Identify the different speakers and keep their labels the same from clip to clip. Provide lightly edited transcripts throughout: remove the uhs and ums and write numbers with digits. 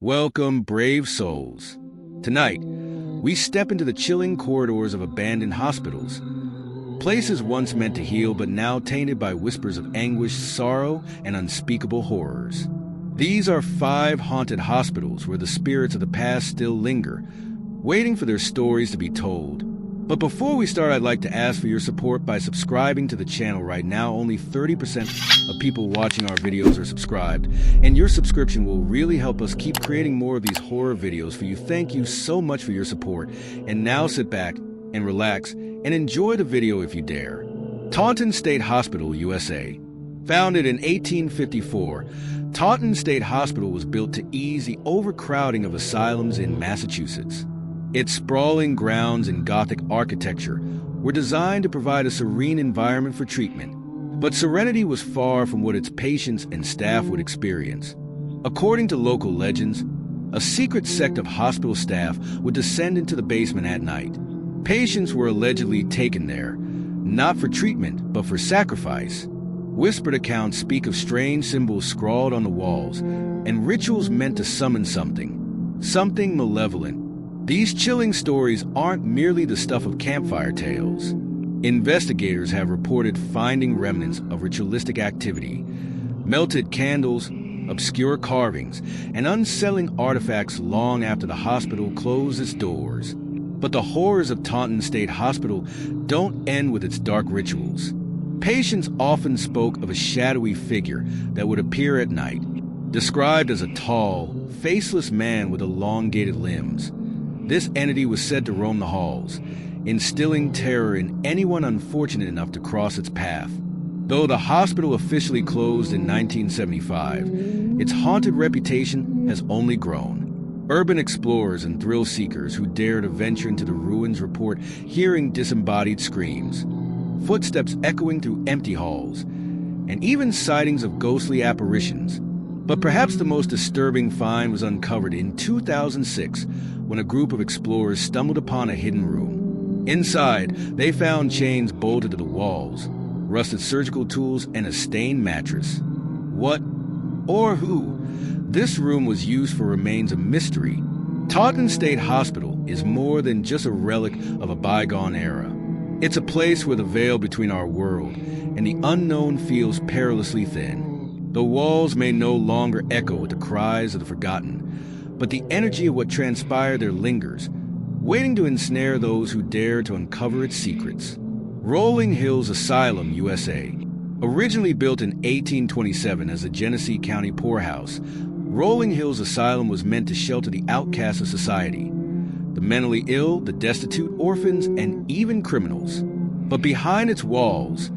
Speaker 1: Welcome, brave souls. Tonight, we step into the chilling corridors of abandoned hospitals. Places once meant to heal, but now tainted by whispers of anguish, sorrow, and unspeakable horrors. These are 5 haunted hospitals where the spirits of the past still linger, waiting for their stories to be told. But before we start, I'd like to ask for your support by subscribing to the channel right now. Only 30% of people watching our videos are subscribed, and your subscription will really help us keep creating more of these horror videos for you. Thank you so much for your support. And now sit back and relax and enjoy the video if you dare. Taunton State Hospital, USA. Founded in 1854, Taunton State Hospital was built to ease the overcrowding of asylums in Massachusetts. Its sprawling grounds and Gothic architecture were designed to provide a serene environment for treatment, but serenity was far from what its patients and staff would experience. According to local legends, a secret sect of hospital staff would descend into the basement at night. Patients were allegedly taken there, not for treatment, but for sacrifice. Whispered accounts speak of strange symbols scrawled on the walls and rituals meant to summon something malevolent. These chilling stories aren't merely the stuff of campfire tales. Investigators have reported finding remnants of ritualistic activity, melted candles, obscure carvings, and unsettling artifacts long after the hospital closed its doors. But the horrors of Taunton State Hospital don't end with its dark rituals. Patients often spoke of a shadowy figure that would appear at night, described as a tall, faceless man with elongated limbs. This entity was said to roam the halls, instilling terror in anyone unfortunate enough to cross its path. Though the hospital officially closed in 1975, its haunted reputation has only grown. Urban explorers and thrill seekers who dare to venture into the ruins report hearing disembodied screams, footsteps echoing through empty halls, and even sightings of ghostly apparitions. But perhaps the most disturbing find was uncovered in 2006 when a group of explorers stumbled upon a hidden room. Inside, they found chains bolted to the walls, rusted surgical tools, and a stained mattress. What or who this room was used for remains a mystery. Taunton State Hospital is more than just a relic of a bygone era. It's a place where the veil between our world and the unknown feels perilously thin. The walls may no longer echo with the cries of the forgotten, but the energy of what transpired there lingers, waiting to ensnare those who dare to uncover its secrets. Rolling Hills Asylum, USA. Originally built in 1827 as a Genesee County poorhouse, Rolling Hills Asylum was meant to shelter the outcasts of society, the mentally ill, the destitute, orphans, and even criminals. But behind its walls,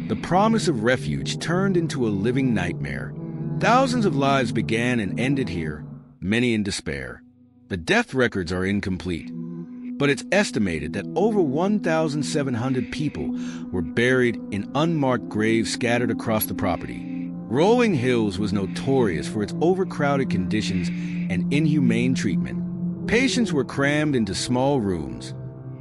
Speaker 1: the promise of refuge turned into a living nightmare. Thousands of lives began and ended here, many in despair. The death records are incomplete, but it's estimated that over 1,700 people were buried in unmarked graves scattered across the property. Rolling Hills was notorious for its overcrowded conditions and inhumane treatment. Patients were crammed into small rooms,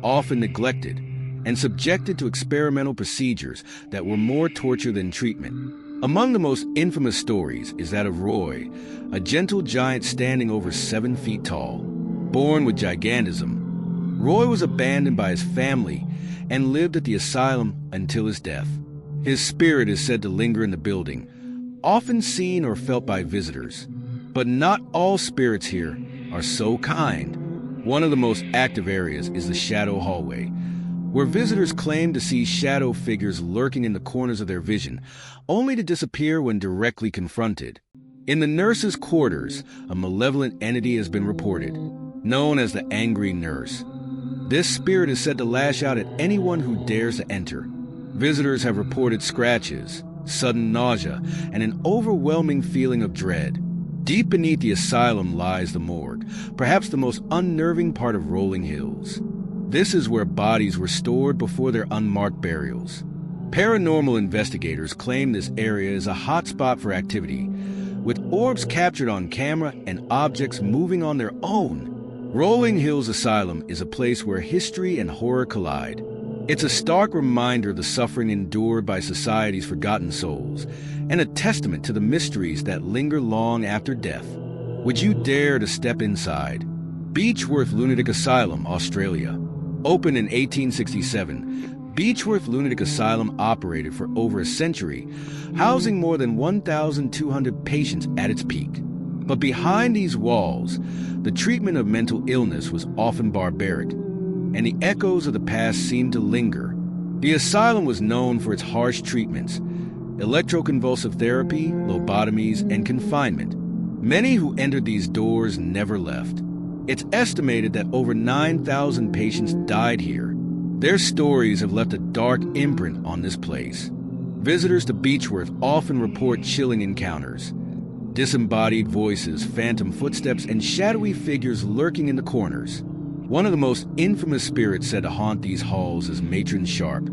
Speaker 1: often neglected, and subjected to experimental procedures that were more torture than treatment. Among the most infamous stories is that of Roy, a gentle giant standing over 7 feet tall. Born with gigantism, Roy was abandoned by his family and lived at the asylum until his death. His spirit is said to linger in the building, often seen or felt by visitors. But not all spirits here are so kind. One of the most active areas is the shadow hallway, where visitors claim to see shadow figures lurking in the corners of their vision, only to disappear when directly confronted. In the nurses' quarters, a malevolent entity has been reported, known as the Angry Nurse. This spirit is said to lash out at anyone who dares to enter. Visitors have reported scratches, sudden nausea, and an overwhelming feeling of dread. Deep beneath the asylum lies the morgue, perhaps the most unnerving part of Rolling Hills. This is where bodies were stored before their unmarked burials. Paranormal investigators claim this area is a hotspot for activity, with orbs captured on camera and objects moving on their own. Rolling Hills Asylum is a place where history and horror collide. It's a stark reminder of the suffering endured by society's forgotten souls, and a testament to the mysteries that linger long after death. Would you dare to step inside? Beechworth Lunatic Asylum, Australia. Opened in 1867, Beechworth Lunatic Asylum operated for over a century, housing more than 1,200 patients at its peak. But behind these walls, the treatment of mental illness was often barbaric, and the echoes of the past seemed to linger. The asylum was known for its harsh treatments, electroconvulsive therapy, lobotomies, and confinement. Many who entered these doors never left. It's estimated that over 9,000 patients died here. Their stories have left a dark imprint on this place. Visitors to Beechworth often report chilling encounters. Disembodied voices, phantom footsteps, and shadowy figures lurking in the corners. One of the most infamous spirits said to haunt these halls is Matron Sharp,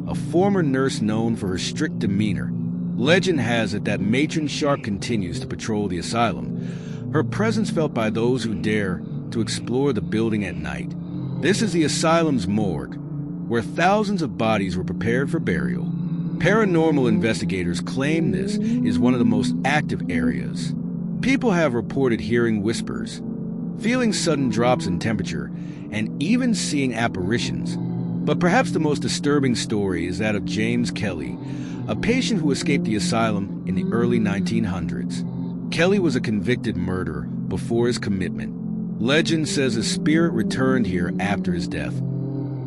Speaker 1: a former nurse known for her strict demeanor. Legend has it that Matron Sharp continues to patrol the asylum, her presence felt by those who dare to explore the building at night. This is the asylum's morgue, where thousands of bodies were prepared for burial. Paranormal investigators claim this is one of the most active areas. People have reported hearing whispers, feeling sudden drops in temperature, and even seeing apparitions. But perhaps the most disturbing story is that of James Kelly, a patient who escaped the asylum in the early 1900s. Kelly was a convicted murderer before his commitment. Legend says his spirit returned here after his death,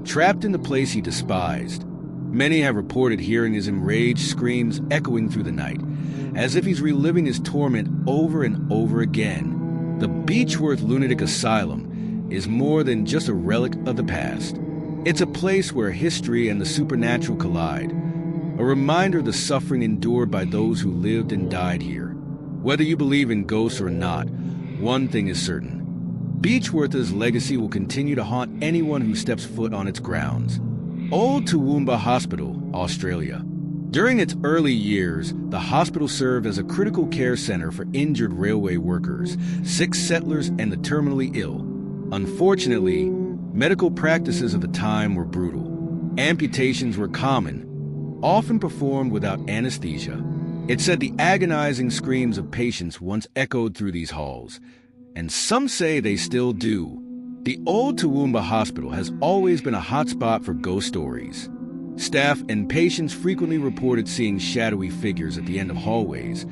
Speaker 1: trapped in the place he despised. Many have reported hearing his enraged screams echoing through the night, as if he's reliving his torment over and over again. The Beechworth Lunatic Asylum is more than just a relic of the past. It's a place where history and the supernatural collide, a reminder of the suffering endured by those who lived and died here. Whether you believe in ghosts or not, one thing is certain. Beechworth's legacy will continue to haunt anyone who steps foot on its grounds. Old Toowoomba Hospital, Australia. During its early years, the hospital served as a critical care center for injured railway workers, sick settlers, and the terminally ill. Unfortunately, medical practices of the time were brutal. Amputations were common, often performed without anesthesia. It said the agonizing screams of patients once echoed through these halls, and some say they still do. The Old Toowoomba Hospital has always been a hotspot for ghost stories. Staff and patients frequently reported seeing shadowy figures at the end of hallways,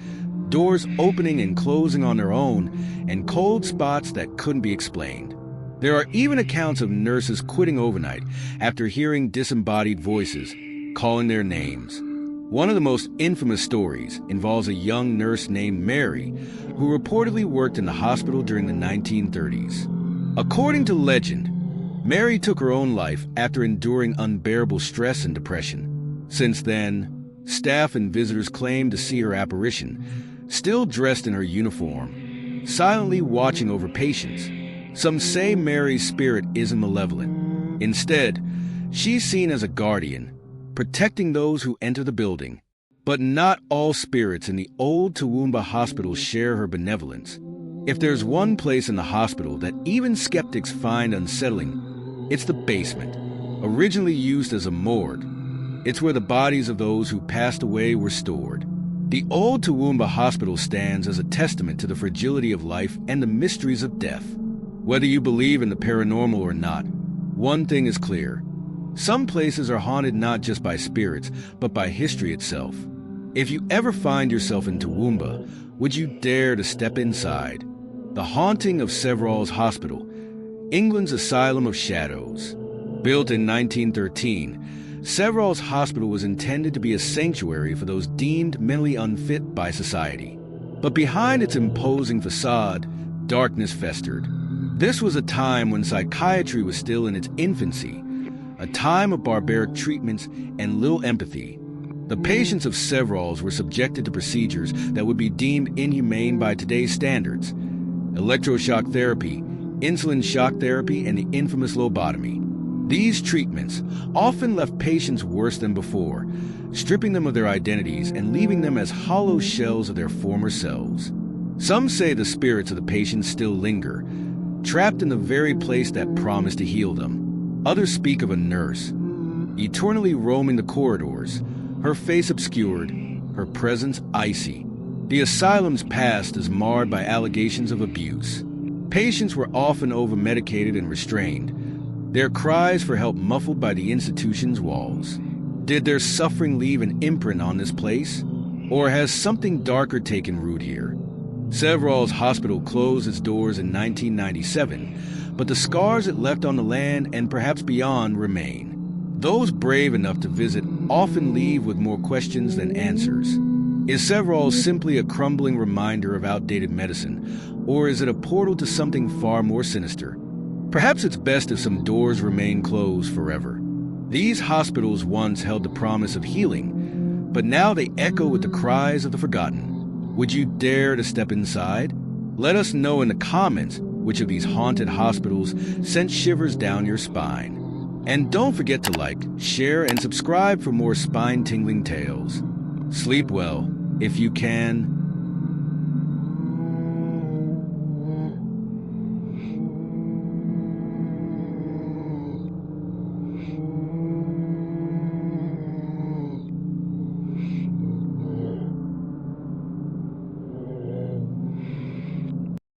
Speaker 1: doors opening and closing on their own, and cold spots that couldn't be explained. There are even accounts of nurses quitting overnight after hearing disembodied voices calling their names. One of the most infamous stories involves a young nurse named Mary, who reportedly worked in the hospital during the 1930s. According to legend, Mary took her own life after enduring unbearable stress and depression. Since then, staff and visitors claim to see her apparition, still dressed in her uniform, silently watching over patients. Some say Mary's spirit isn't malevolent. Instead, she's seen as a guardian, protecting those who enter the building. But not all spirits in the Old Toowoomba Hospital share her benevolence. If there's one place in the hospital that even skeptics find unsettling, it's the basement, originally used as a morgue. It's where the bodies of those who passed away were stored. The Old Toowoomba Hospital stands as a testament to the fragility of life and the mysteries of death. Whether you believe in the paranormal or not, one thing is clear. Some places are haunted not just by spirits, but by history itself. If you ever find yourself in Toowoomba, would you dare to step inside? The Haunting of Severall's Hospital, England's Asylum of Shadows. Built in 1913, Severall's Hospital was intended to be a sanctuary for those deemed mentally unfit by society. But behind its imposing facade, darkness festered. This was a time when psychiatry was still in its infancy, a time of barbaric treatments and little empathy. The patients of Severall's were subjected to procedures that would be deemed inhumane by today's standards: electroshock therapy, insulin shock therapy, and the infamous lobotomy. These treatments often left patients worse than before, stripping them of their identities and leaving them as hollow shells of their former selves. Some say the spirits of the patients still linger, trapped in the very place that promised to heal them. Others speak of a nurse, eternally roaming the corridors, her face obscured, her presence icy. The asylum's past is marred by allegations of abuse. Patients were often over-medicated and restrained, their cries for help muffled by the institution's walls. Did their suffering leave an imprint on this place? Or has something darker taken root here? Severall's hospital closed its doors in 1997, but the scars it left on the land and perhaps beyond remain. Those brave enough to visit often leave with more questions than answers. Is Severall simply a crumbling reminder of outdated medicine, or is it a portal to something far more sinister? Perhaps it's best if some doors remain closed forever. These hospitals once held the promise of healing, but now they echo with the cries of the forgotten. Would you dare to step inside? Let us know in the comments which of these haunted hospitals sent shivers down your spine. And don't forget to like, share, and subscribe for more spine-tingling tales. Sleep well, if you can,